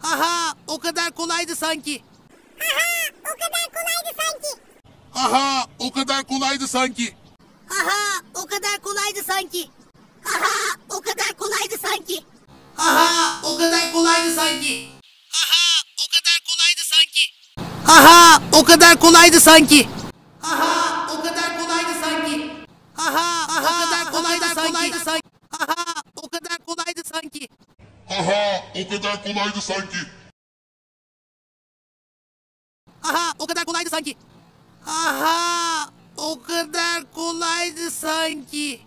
Aha, o kadar kolaydı sanki. O kadar kolaydı sanki. Aha, o kadar kolaydı sanki. Aha, o kadar kolaydı sanki. Aha, o kadar kolaydı sanki. Aha, o kadar kolaydı sanki. Aha, o kadar kolaydı sanki. Aha, o kadar kolaydı sanki. Aha, o kadar kolaydı sanki. Aha, o kadar kolaydı sanki. Aha, o kadar kolaydı sanki. Aha, o kadar kolaydı sanki. Aha, o kadar kolaydı sanki. Aha, o kadar kolaydı sanki.